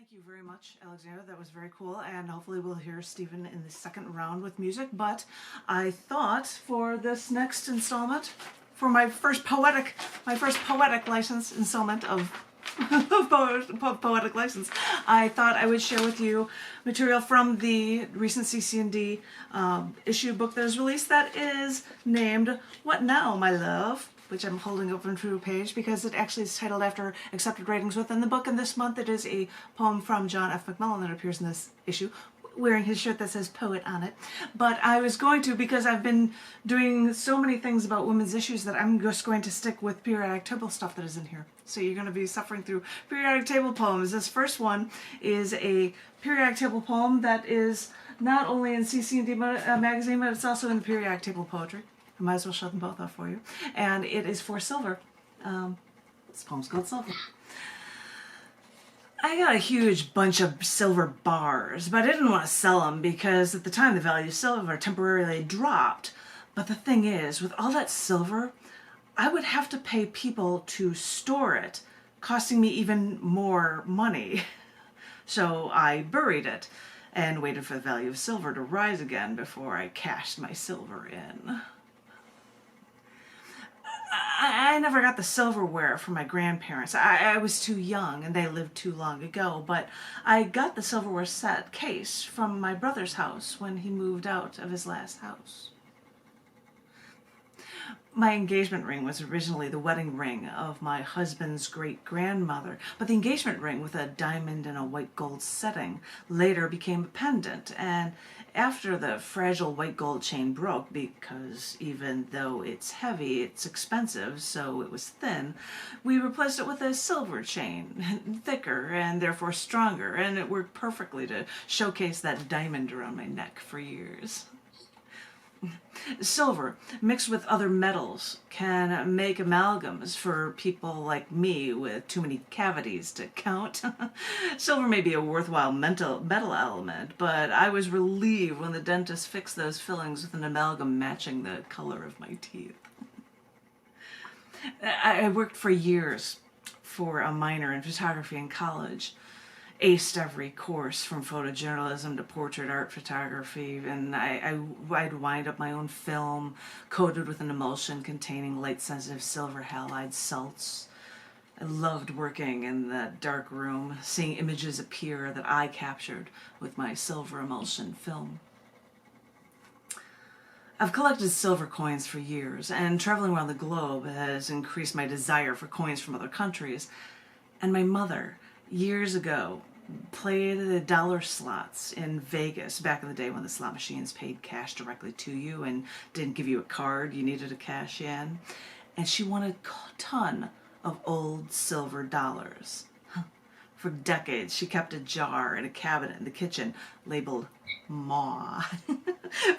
Thank you very much, Alexander. That was very cool, and hopefully we'll hear Stephen in the second round with music. But I thought for this next installment, for my first poetic license installment of poetic license, I thought I would share with you material from the recent cc&d issue book that is released that is named "What Now, My Love?", which I'm holding open to a page because it actually is titled after accepted writings within the book, and this month it is a poem from John F. McMullen that appears in this issue, wearing his shirt that says "Poet" on it. But I was going to, because I've been doing so many things about women's issues, that I'm just going to stick with periodic table stuff that is in here. So you're going to be suffering through periodic table poems. This first one is a periodic table poem that is not only in cc&d magazine, but it's also in the periodic table of poetry. I might as well show them both off for you. And it is for silver. This poem's called Silver. I got a huge bunch of silver bars, but I didn't want to sell them because at the time the value of silver temporarily dropped. But the thing is, with all that silver, I would have to pay people to store it, costing me even more money. So I buried it and waited for the value of silver to rise again before I cashed my silver in. I never got the silverware from my grandparents. I was too young and they lived too long ago, but I got the silverware set case from my brother's house when he moved out of his last house. My engagement ring was originally the wedding ring of my husband's great-grandmother, but the engagement ring with a diamond and a white gold setting later became a pendant, and after the fragile white gold chain broke, because even though it's heavy, it's expensive, so it was thin, we replaced it with a silver chain, thicker and therefore stronger, and it worked perfectly to showcase that diamond around my neck for years. Silver, mixed with other metals, can make amalgams for people like me with too many cavities to count. Silver may be a worthwhile metal element, but I was relieved when the dentist fixed those fillings with an amalgam matching the color of my teeth. I worked for years for a minor in photography in college. Aced every course from photojournalism to portrait art photography, and I'd wind up my own film coated with an emulsion containing light-sensitive silver halide salts. I loved working in that dark room, seeing images appear that I captured with my silver emulsion film. I've collected silver coins for years, and traveling around the globe has increased my desire for coins from other countries. And my mother, years ago, played the dollar slots in Vegas back in the day when the slot machines paid cash directly to you and didn't give you a card you needed to cash in. And she won a ton of old silver dollars. For decades, she kept a jar in a cabinet in the kitchen labeled Ma,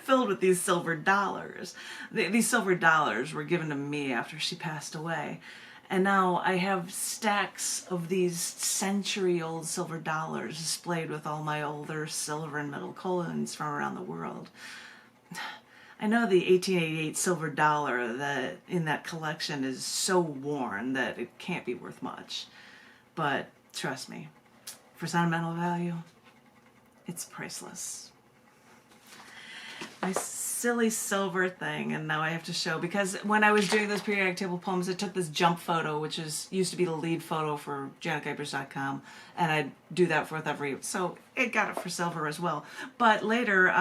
filled with these silver dollars. These silver dollars were given to me after she passed away. And now I have stacks of these century-old silver dollars displayed with all my older silver and metal coins from around the world. I know the 1888 silver dollar that in that collection is so worn that it can't be worth much. But trust me, for sentimental value, it's priceless. My silly silver thing, and now I have to show, because when I was doing those periodic table poems, I took this jump photo, which used to be the lead photo for Kuypers.com, and I'd do that with every, so it got it for silver as well. But later,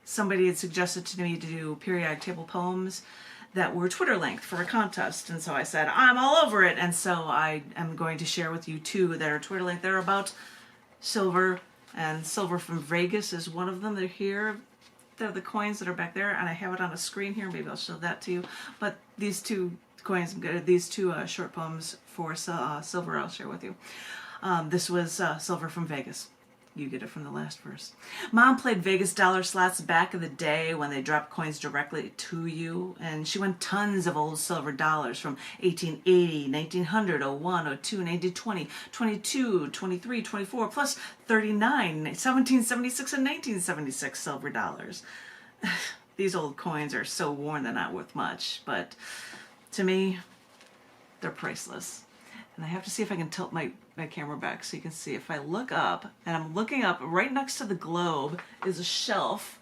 somebody had suggested to me to do periodic table poems that were Twitter linked for a contest, and so I said, I'm all over it, and so I am going to share with you two that are Twitter linked. They're about silver, and Silver from Vegas is one of them. They're here. They're the coins that are back there, and I have it on a screen here. Maybe I'll show that to you. But these two coins, these two short poems for silver, I'll share with you. This was Silver from Vegas. You get it from the last verse. Mom played Vegas dollar slots back in the day when they dropped coins directly to you, and she won tons of old silver dollars from 1880, 1900, 01, 02, 1920, 22, 23, 24, plus 39, 1776, and 1976 silver dollars. These old coins are so worn they're not worth much, but to me, they're priceless. And I have to see if I can tilt my camera back so you can see. If I look up, and I'm looking up, right next to the globe is a shelf,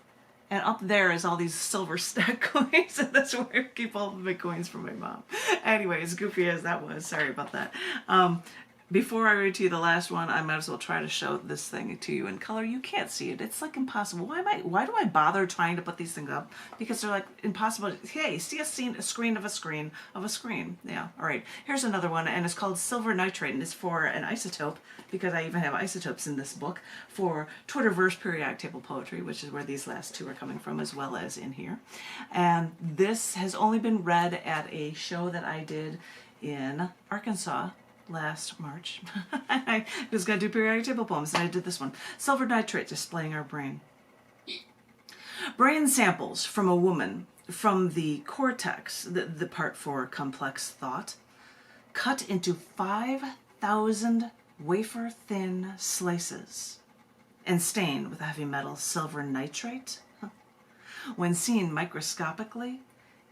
and up there is all these silver stack coins, and that's where I keep all of my coins from my mom. Anyway, as goofy as that was, sorry about that. Before I read to you the last one, I might as well try to show this thing to you in color. You can't see it. It's like impossible. Why do I bother trying to put these things up? Because they're like impossible. Hey, see a screen of a screen of a screen. Yeah, all right. Here's another one, and it's called Silver Nitrate, and it's for an isotope, because I even have isotopes in this book, for Twitterverse periodic table poetry, which is where these last two are coming from, as well as in here. And this has only been read at a show that I did in Arkansas last March. I was going to do periodic table poems, and I did this one. Silver Nitrate, displaying our brain. Brain samples from a woman, from the cortex, the part for complex thought, cut into 5,000 wafer-thin slices and stained with a heavy metal silver nitrate. When seen microscopically,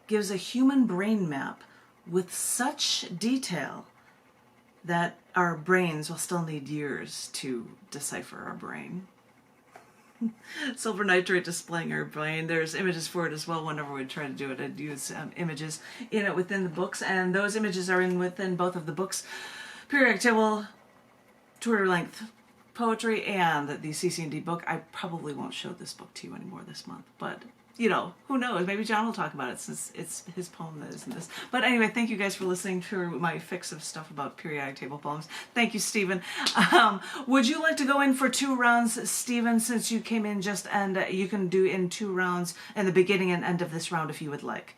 gives a human brain map with such detail that our brains will still need years to decipher our brain. Silver nitrate displaying our brain. There's images for it as well. Whenever we try to do it, I'd use images in it within the books, and those images are within both of the books. Periodic table, Twitter length poetry, and the cc&d book. I probably won't show this book to you anymore this month, but you know, who knows? Maybe John will talk about it, since it's his poem that isn't this. But anyway, thank you guys for listening to my fix of stuff about periodic table poems. Thank you, Stephen. Would you like to go in for 2 rounds, Stephen, since you came in just, and you can do in 2 rounds in the beginning and end of this round if you would like.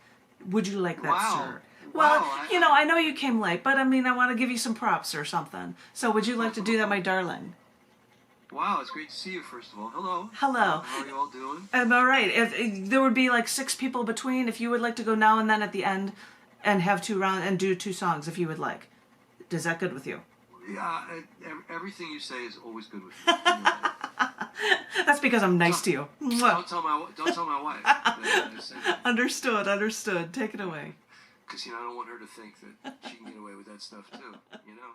Would you like that, wow. sir? Well, wow, you know, I know you came late, but I mean, I want to give you some props or something. So would you like to do that, my darling? Wow, it's great to see you, first of all. Hello. Hello. How are you all doing? I'm all right. If there would be like 6 people between, if you would like to go now and then at the end and have 2 rounds and do 2 songs if you would like. Is that good with you? Yeah, everything you say is always good with me. That's because I'm nice to you. Don't tell my wife. Understood. Take it away. Because, you know, I don't want her to think that she can get away with that stuff, too, you know?